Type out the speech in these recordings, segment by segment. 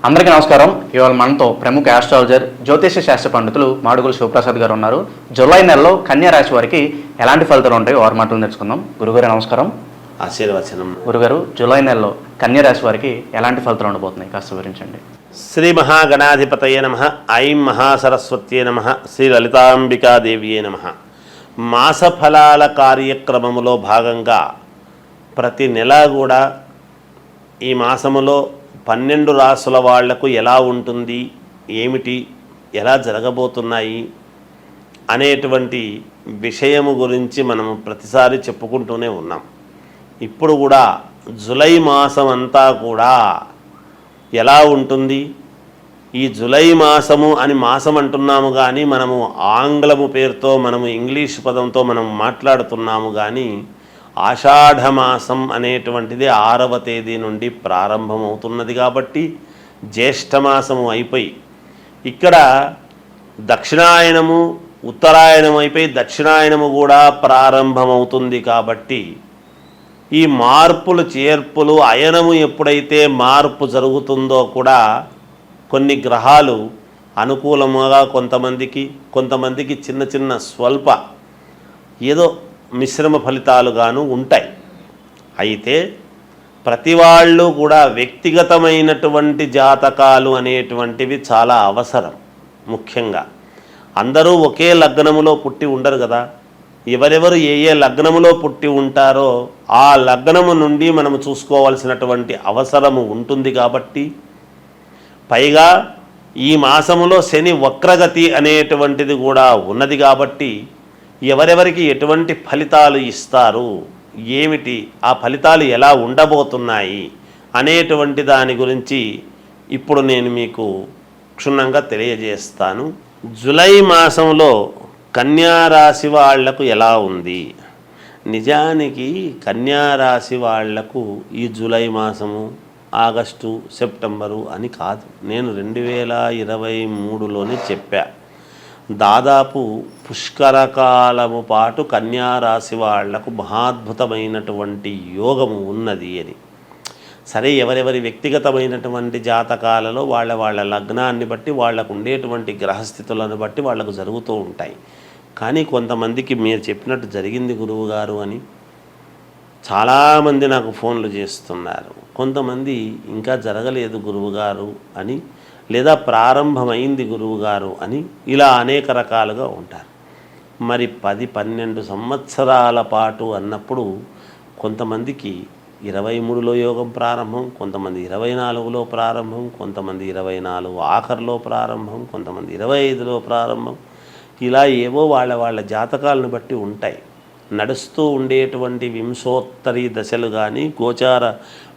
అందరికీ నమస్కారం. ఇవాళ మనతో ప్రముఖ ఆస్ట్రాలజర్ జ్యోతిష శాస్త్ర పండితులు మాడుగుల శివప్రసాద్ గారు ఉన్నారు. జూలై నెలలో కన్యా రాశి వారికి ఎలాంటి ఫలితాలు ఉంటాయో వారి మాటలు నేర్చుకుందాం. గురుగారు నమస్కారం. ఆశీర్వచనం. గురుగారు, జూలై నెలలో కన్యా రాశి వారికి ఎలాంటి ఫలితాలు ఉండబోతున్నాయి కాస్త వివరించండి. శ్రీ మహాగణాధిపతయే నమః. ఐం మహాసరస్వత్యే నమః. శ్రీ లలితాంబికాదేవియే నమః. మాస ఫలాల కార్యక్రమములో భాగంగా ప్రతి నెల కూడా ఈ మాసములో 12 రాసుల వాళ్లకు ఎలా ఉంటుంది, ఏమిటి, ఎలా జరగబోతున్నాయి అనేటువంటి విషయము గురించి మనము ప్రతిసారి చెప్పుకుంటూనే ఉన్నాం. ఇప్పుడు కూడా జూలై మాసం అంతా కూడా ఎలా ఉంటుంది, ఈ జూలై మాసము అని మాసం అంటున్నాము కానీ మనము ఆంగ్లము పేరుతో మనము ఇంగ్లీష్ పదంతో మనం మాట్లాడుతున్నాము కానీ ఆషాఢమాసం అనేటువంటిది 6వ తేదీ నుండి ప్రారంభమవుతున్నది కాబట్టి జ్యేష్ఠమాసము అయిపోయి ఇక్కడ దక్షిణాయనము ఉత్తరాయణం అయిపోయి దక్షిణాయనము కూడా ప్రారంభమవుతుంది కాబట్టి ఈ మార్పులు చేర్పులు అయనము ఎప్పుడైతే మార్పు జరుగుతుందో కూడా కొన్ని గ్రహాలు అనుకూలముగా కొంతమందికి చిన్న చిన్న స్వల్ప ఏదో మిశ్రమ ఫలితాలుగాను ఉంటాయి. అయితే ప్రతి వాళ్ళు కూడా వ్యక్తిగతమైనటువంటి జాతకాలు అనేటువంటివి చాలా అవసరం. ముఖ్యంగా అందరూ ఒకే లగ్నములో పుట్టి ఉండరు కదా. ఎవరెవరు ఏ లగ్నములో పుట్టి ఉంటారో ఆ లగ్నము నుండి మనము చూసుకోవాల్సినటువంటి అవసరము ఉంటుంది. కాబట్టి పైగా ఈ మాసములో శని వక్రగతి అనేటువంటిది కూడా ఉన్నది కాబట్టి ఎవరెవరికి ఎటువంటి ఫలితాలు ఇస్తారు, ఏమిటి, ఆ ఫలితాలు ఎలా ఉండబోతున్నాయి అనేటువంటి దాని గురించి ఇప్పుడు నేను మీకు క్షుణ్ణంగా తెలియజేస్తాను. జూలై మాసంలో కన్యారాశి వాళ్లకు ఎలా ఉంది? నిజానికి కన్యారాశి వాళ్లకు ఈ జూలై మాసము ఆగస్టు సెప్టెంబరు అని కాదు, నేను 2023లోనే చెప్పా. దాదాపు పుష్కరకాలము పాటు కన్యారాశి వాళ్లకు మహాద్భుతమైనటువంటి యోగము ఉన్నది అని. సరే, ఎవరెవరి వ్యక్తిగతమైనటువంటి జాతకాలలో వాళ్ళ లగ్నాన్ని బట్టి వాళ్లకు ఉండేటువంటి గ్రహస్థితులను బట్టి వాళ్లకు జరుగుతూ ఉంటాయి. కానీ కొంతమందికి మీరు చెప్పినట్టు జరిగింది గురువుగారు అని చాలామంది నాకు ఫోన్లు చేస్తున్నారు. కొంతమంది ఇంకా జరగలేదు గురువుగారు అని, లేదా ప్రారంభమైంది గురువుగారు అని, ఇలా అనేక రకాలుగా ఉంటారు. మరి 10-12 సంవత్సరాల పాటు అన్నప్పుడు కొంతమందికి 23లో యోగం ప్రారంభం, కొంతమంది 24లో ప్రారంభం, కొంతమంది 24 ఆఖరిలో ప్రారంభం, కొంతమంది 25లో ప్రారంభం, ఇలా ఏవో వాళ్ళ జాతకాలను బట్టి ఉంటాయి. నడుస్తూ ఉండేటువంటి వింశోత్తరి దశలు కానీ గోచార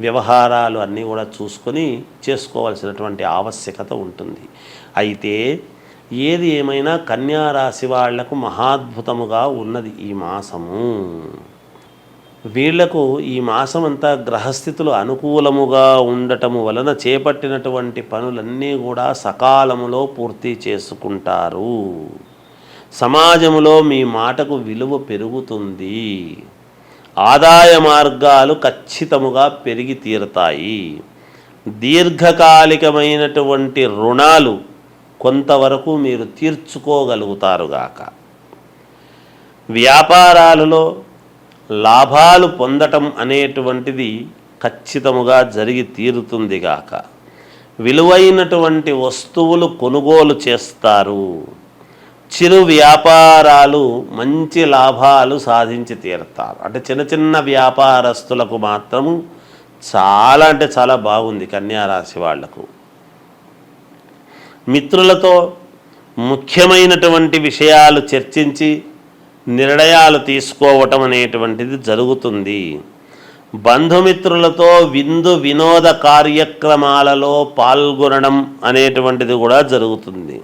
వ్యవహారాలు అన్నీ కూడా చూసుకొని చేసుకోవాల్సినటువంటి ఆవశ్యకత ఉంటుంది. అయితే ఏది ఏమైనా కన్యారాశి వాళ్లకు మహాద్భుతముగా ఉన్నది ఈ మాసము. వీళ్లకు ఈ మాసం అంతా గ్రహస్థితులు అనుకూలముగా ఉండటము వలన చేపట్టినటువంటి పనులన్నీ కూడా సకాలములో పూర్తి చేసుకుంటారు. సమాజంలో మీ మాటకు విలువ పెరుగుతుంది. ఆదాయ మార్గాలు ఖచ్చితముగా పెరిగి తీరుతాయి. దీర్ఘకాలికమైనటువంటి రుణాలు కొంతవరకు మీరు తీర్చుకోగలుగుతారుగాక. వ్యాపారాలలో లాభాలు పొందటం అనేటువంటిది ఖచ్చితముగా జరిగి తీరుతుందిగాక. విలువైనటువంటి వస్తువులు కొనుగోలు చేస్తారు. చిరు వ్యాపారాలు మంచి లాభాలు సాధించి తీరుతారు. అంటే చిన్న వ్యాపారస్తులకు మాత్రము చాలా అంటే చాలా బాగుంది కన్యారాశి వాళ్లకు. మిత్రులతో ముఖ్యమైనటువంటి విషయాలు చర్చించి నిర్ణయాలు తీసుకోవటం అనేటువంటిది జరుగుతుంది. బంధుమిత్రులతో విందు వినోద కార్యక్రమాలలో పాల్గొనడం అనేటువంటిది కూడా జరుగుతుంది.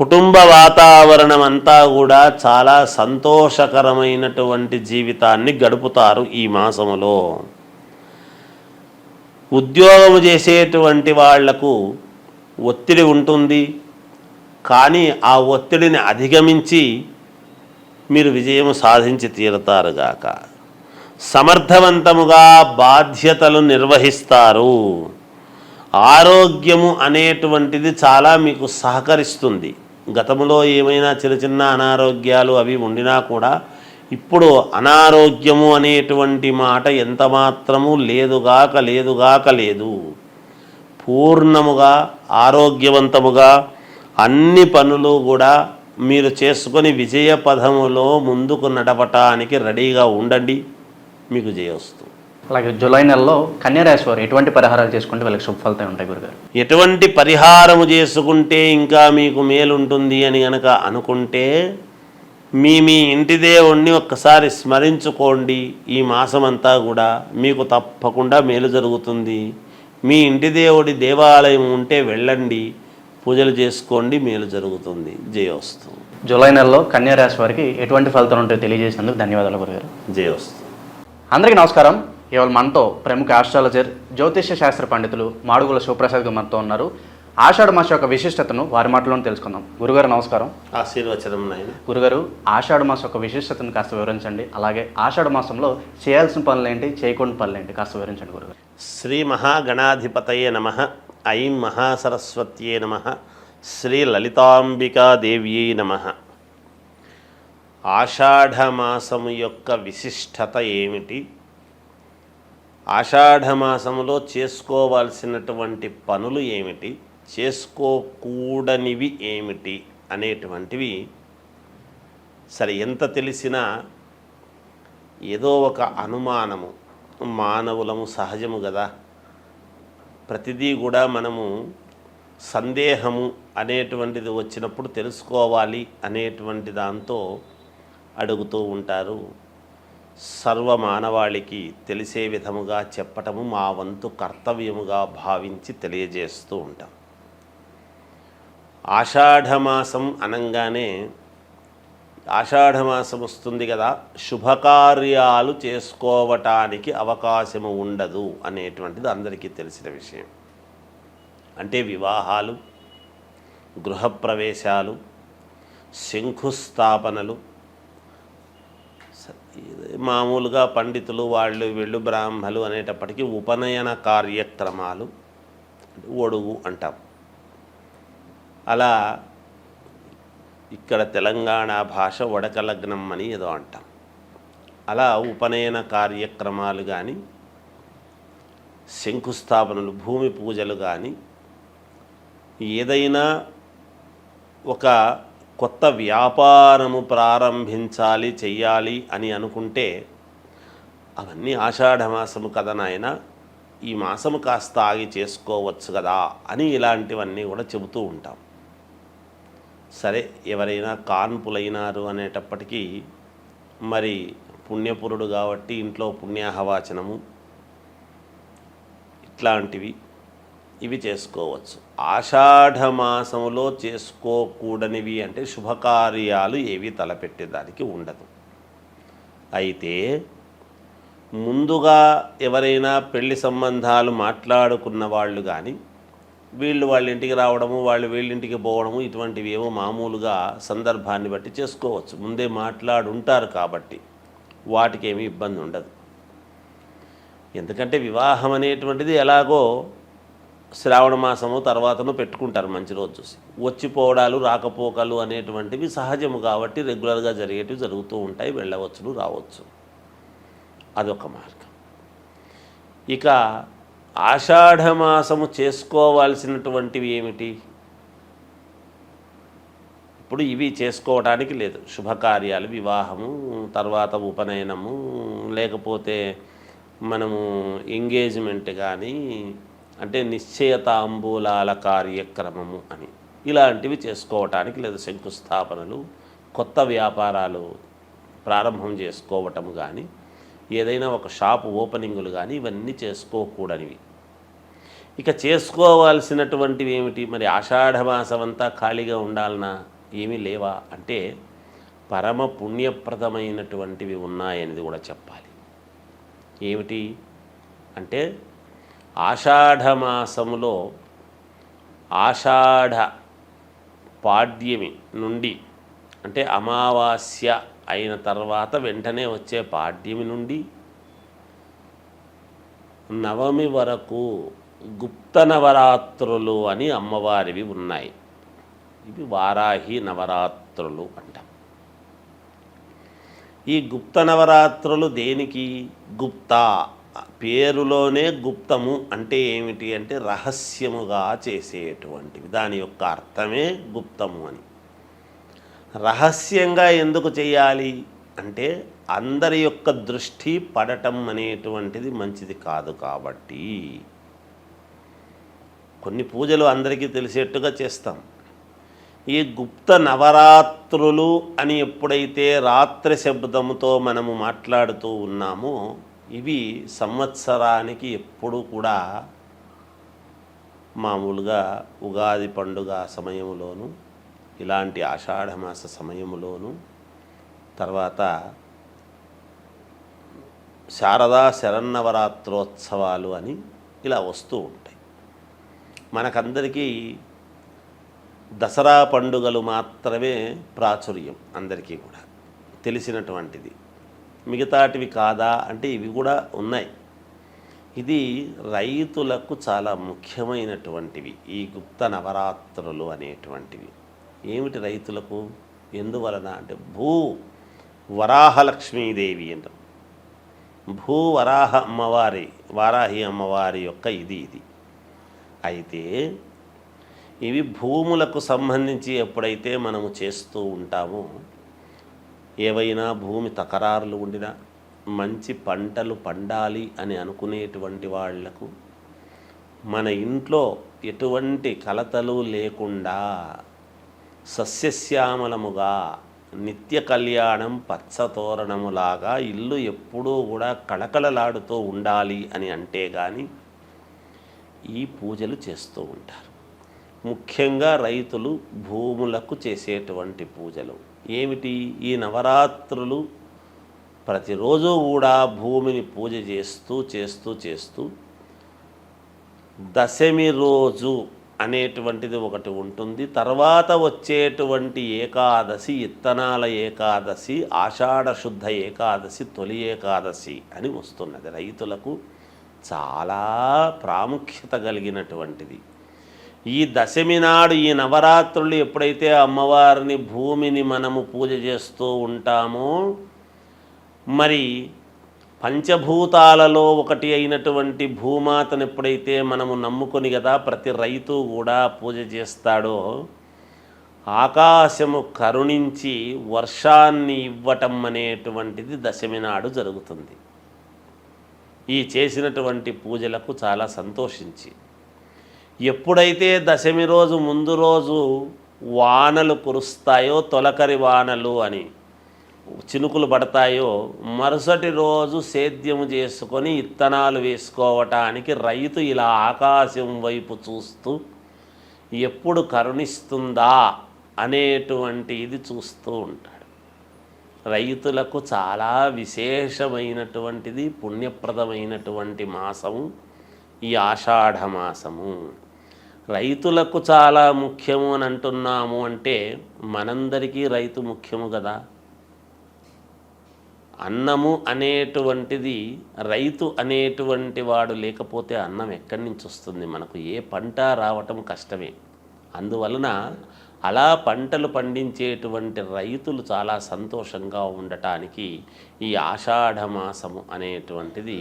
కుటుంబ వాతావరణం అంతా కూడా చాలా సంతోషకరమైనటువంటి జీవితాన్ని గడుపుతారు ఈ మాసములో. ఉద్యోగము చేసేటువంటి వాళ్లకు ఒత్తిడి ఉంటుంది, కానీ ఆ ఒత్తిడిని అధిగమించి మీరు విజయం సాధించి తీరుతారుగాక. సమర్థవంతముగా బాధ్యతలు నిర్వహిస్తారు. ఆరోగ్యము అనేటువంటిది చాలా మీకు సహకరిస్తుంది. గతంలో ఏమైనా చిన్న చిన్న అనారోగ్యాలు అవి ఉండినా కూడా ఇప్పుడు అనారోగ్యము అనేటువంటి మాట ఎంత మాత్రము లేదుగాక లేదు. పూర్ణముగా ఆరోగ్యవంతముగా అన్ని పనులు కూడా మీరు చేసుకొని విజయ పదములో ముందుకు నడపటానికి రెడీగా ఉండండి. మీకు జయవస్తుంది. అలాగే జూలై నెలలో కన్యారాశి వారు ఎటువంటి పరిహారాలు చేసుకుంటే వాళ్ళకి శుభ ఫలితాలు ఉంటాయి గురుగారు? ఎటువంటి పరిహారము చేసుకుంటే ఇంకా మీకు మేలుంటుంది అని గనక అనుకుంటే మీ ఇంటి దేవుణ్ణి ఒక్కసారి స్మరించుకోండి. ఈ మాసమంతా కూడా మీకు తప్పకుండా మేలు జరుగుతుంది. మీ ఇంటి దేవుడి దేవాలయం ఉంటే వెళ్ళండి, పూజలు చేసుకోండి, మేలు జరుగుతుంది. జయోస్తు. జూలై నెలలో కన్యారాశి వారికి ఎటువంటి ఫలితాలు ఉంటాయో తెలియజేసినందుకు ధన్యవాదాలు గురుగారు. జయోస్తు. అందరికీ నమస్కారం. ఇవాళ మనతో ప్రముఖ ఆస్ట్రాలజర్, జ్యోతిష్య శాస్త్ర పండితులు మాడుగుల శివప్రసాద్ గారు మనతో ఉన్నారు. ఆషాఢ మాసం యొక్క విశిష్టతను వారి మాటలోనే తెలుసుకుందాం. గురుగారు నమస్కారం. ఆశీర్వచనం నాయన. గురుగారు, ఆషాఢ మాసం యొక్క విశిష్టతను కాస్త వివరించండి. అలాగే ఆషాఢ మాసంలో చేయాల్సిన పనులు ఏంటి, చేయకూడని పనులు ఏంటి కాస్త వివరించండి గురుగారు. శ్రీ మహాగణాధిపతయే నమః. ఐం మహాసరస్వత్యే నమః. శ్రీ లలితాంబికాదేవ్యై నమః. ఆషాఢమాసము యొక్క విశిష్టత ఏమిటి, ఆషాఢమాసములో చేసుకోవాల్సినటువంటి పనులు ఏమిటి, చేసుకోకూడనివి ఏమిటి అనేటువంటివి సరే ఎంత తెలిసినా ఏదో ఒక అనుమానము, మానవులము సహజము కదా. ప్రతిదీ కూడా మనము సందేహము అనేటువంటిది వచ్చినప్పుడు తెలుసుకోవాలి అనేటువంటి దాంతో అడుగుతూ ఉంటారు. సర్వమానవాళికి తెలిసే విధముగా చెప్పటము మా వంతు కర్తవ్యముగా భావించి తెలియజేస్తూ ఉంటాం. ఆషాఢమాసం అనంగానే ఆషాఢమాసం వస్తుంది కదా, శుభకార్యాలు చేసుకోవటానికి అవకాశము ఉండదు అనేటువంటిది అందరికీ తెలిసిన విషయం. అంటే వివాహాలు, గృహప్రవేశాలు, శంకుస్థాపనలు, మామూలుగా పండితులు వీళ్ళు బ్రాహ్మలు అనేటప్పటికీ ఉపనయన కార్యక్రమాలు, ఒడుగు అంటాం. అలా ఇక్కడ తెలంగాణ భాష వడకలగ్నం అని ఏదో అంటాం. అలా ఉపనయన కార్యక్రమాలు కానీ, శంకుస్థాపనలు, భూమి పూజలు కానీ, ఏదైనా ఒక కొత్త వ్యాపారము ప్రారంభించాలి, చెయ్యాలి అని అనుకుంటే అవన్నీ ఆషాఢమాసము కదా నాయన, ఈ మాసము కాస్త ఆగి చేసుకోవచ్చు కదా అని ఇలాంటివన్నీ కూడా చెబుతూ ఉంటాం. సరే, ఎవరైనా కాన్పులైనారు అనేటప్పటికీ మరి పుణ్యపురుడు కాబట్టి ఇంట్లో పుణ్యాహవాచనము ఇట్లాంటివి ఇవి చేసుకోవచ్చు. ఆషాఢమాసములో చేసుకోకూడనివి అంటే శుభకార్యాలు ఏవి తలపెట్టేదానికి ఉండదు. అయితే ముందుగా ఎవరైనా పెళ్లి సంబంధాలు మాట్లాడుకున్న వాళ్ళు కానీ, వాళ్ళ ఇంటికి రావడము, వీళ్ళింటికి పోవడము, ఇటువంటివి ఏమో మామూలుగా సందర్భాన్ని బట్టి చేసుకోవచ్చు. ముందే మాట్లాడుంటారు కాబట్టి వాటికి ఏమీ ఇబ్బంది ఉండదు. ఎందుకంటే వివాహం అనేటువంటిది ఎలాగో శ్రావణ మాసము తర్వాతను పెట్టుకుంటారు మంచి రోజు చూసి. వచ్చిపోవడాలు, రాకపోకలు అనేటువంటివి సహజము కాబట్టి రెగ్యులర్గా జరిగేటివి జరుగుతూ ఉంటాయి. వెళ్ళవచ్చును, రావచ్చు. అదొక మార్గం. ఇక ఆషాఢమాసము చేసుకోవాల్సినటువంటివి ఏమిటి? ఇప్పుడు ఇవి చేసుకోవడానికి లేదు. శుభకార్యాలు, వివాహము, తర్వాత ఉపనయనము, లేకపోతే మనము ఎంగేజ్మెంట్ కానీ, అంటే నిశ్చయతాంబూలాల కార్యక్రమము అని ఇలాంటివి చేసుకోవటానికి లేదు. శంకుస్థాపనలు, కొత్త వ్యాపారాలు ప్రారంభం చేసుకోవటము కానీ, ఏదైనా ఒక షాపు ఓపెనింగులు కానీ ఇవన్నీ చేసుకోకూడనివి. ఇక చేసుకోవాల్సినటువంటివి ఏమిటి? మరి ఆషాఢమాసం అంతా ఖాళీగా ఉండాలనా, ఏమీ లేవా అంటే పరమ పుణ్యప్రదమైనటువంటివి ఉన్నాయనేది కూడా చెప్పాలి. ఏమిటి అంటే ఆషాఢమాసములో ఆషాఢ పాడ్యమి నుండి, అంటే అమావాస్య అయిన తర్వాత వెంటనే వచ్చే పాడ్యమి నుండి నవమి వరకు గుప్త నవరాత్రులు అని అమ్మవారివి ఉన్నాయి. ఇవి వారాహి నవరాత్రులు అంటాం. ఈ గుప్త నవరాత్రులు దేనికి? గుప్త పేరులోనే గుప్తము అంటే ఏమిటి అంటే రహస్యముగా చేసేటువంటివి. దాని యొక్క అర్థమే గుప్తము అని. రహస్యంగా ఎందుకు చేయాలి అంటే అందరి యొక్క దృష్టి పడటం అనేటువంటిది మంచిది కాదు కాబట్టి కొన్ని పూజలు అందరికీ తెలిసేట్టుగా చేస్తాం. ఈ గుప్త నవరాత్రులు అని ఎప్పుడైతే రాత్రి శబ్దముతో మనము మాట్లాడుతూ ఉన్నామో ఇవి సంవత్సరానికి ఎప్పుడు కూడా మామూలుగా ఉగాది పండుగ సమయంలోను, ఇలాంటి ఆషాఢమాస సమయంలోను, తర్వాత శారదా శరన్నవరాత్రోత్సవాలు అని ఇలా వస్తూ ఉంటాయి. మనకందరికీ దసరా పండుగలు మాత్రమే ప్రాచుర్యం, అందరికీ కూడా తెలిసినటువంటిది. మిగతాటివి కాదా అంటే ఇవి కూడా ఉన్నాయి. ఇది రైతులకు చాలా ముఖ్యమైనటువంటివి ఈ గుప్త నవరాత్రులు అనేటువంటివి. ఏమిటి రైతులకు? ఎందువలన అంటే వరాహలక్ష్మీదేవి అంటాం. వారాహి అమ్మవారి యొక్క ఇది అయితే ఇవి భూములకు సంబంధించి ఎప్పుడైతే మనము చేస్తూ ఉంటామో, ఏవైనా భూమి తకరారులు ఉండినా, మంచి పంటలు పండాలి అని అనుకునేటువంటి వాళ్లకు మన ఇంట్లో ఎటువంటి కలతలు లేకుండా సస్యశ్యామలముగా నిత్య కళ్యాణం పచ్చతోరణములాగా ఇల్లు ఎప్పుడూ కూడా కళకళలాడుతూ ఉండాలి అని అంటే కానీ ఈ పూజలు చేస్తూ ఉంటారు. ముఖ్యంగా రైతులు భూములకు చేసేటువంటి పూజలు ఏమిటి? ఈ నవరాత్రులు ప్రతిరోజు కూడా భూమిని పూజ చేస్తూ దశమి రోజు అనేటువంటిది ఒకటి ఉంటుంది. తర్వాత వచ్చేటువంటి ఏకాదశి, ఇత్తనాల ఏకాదశి, ఆషాఢ శుద్ధ ఏకాదశి, తొలి ఏకాదశి అని వస్తున్నది. రైతులకు చాలా ప్రాముఖ్యత కలిగినటువంటిది. ఈ దశమి నాడు ఈ నవరాత్రులు ఎప్పుడైతే అమ్మవారిని భూమిని మనము పూజ చేస్తూ ఉంటామో, మరి పంచభూతాలలో ఒకటి అయినటువంటి భూమాతను ఎప్పుడైతే మనము నమ్ముకొని కదా ప్రతి రైతు కూడా పూజ చేస్తాడో, ఆకాశము కరుణించి వర్షాన్ని ఇవ్వటం అనేటువంటిది దశమి నాడు జరుగుతుంది. ఈ చేసినటువంటి పూజలకు చాలా సంతోషించి ఎప్పుడైతే దశమి రోజు ముందు రోజు వానలు కురుస్తాయో, తొలకరి వానలు అని చినుకులు పడతాయో, మరుసటి రోజు సేద్యము చేసుకొని ఇత్తనాలు వేసుకోవటానికి రైతు ఇలా ఆకాశం వైపు చూస్తూ ఎప్పుడు కరుణిస్తుందా అనేటువంటి ఇది చూస్తూ ఉంటాడు. రైతులకు చాలా విశేషమైనటువంటిది, పుణ్యప్రదమైనటువంటి మాసము ఈ ఆషాఢ మాసము. రైతులకు చాలా ముఖ్యము అని అంటున్నాము అంటే మనందరికీ రైతు ముఖ్యము కదా. అన్నము అనేటువంటిది, రైతు అనేటువంటి వాడు లేకపోతే అన్నం ఎక్కడి నుంచి వస్తుంది? మనకు ఏ పంట రావటం కష్టమే. అందువలన అలా పంటలు పండించేటువంటి రైతులు చాలా సంతోషంగా ఉండటానికి ఈ ఆషాఢ మాసము అనేటువంటిది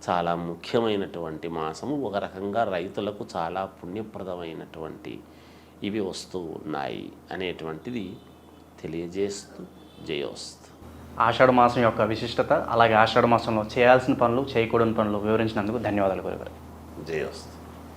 చాలా ముఖ్యమైనటువంటి మాసము. ఒక రకంగా రైతులకు చాలా పుణ్యప్రదమైనటువంటి ఇవి వస్తూ ఉన్నాయి అనేటువంటిది తెలియజేస్తూ జయోస్తు. ఆషాఢ మాసం యొక్క విశిష్టత, అలాగే ఆషాఢ మాసంలో చేయాల్సిన పనులు, చేయకూడని పనులు వివరించినందుకు ధన్యవాదాలు గురుగారు. జయోస్తు.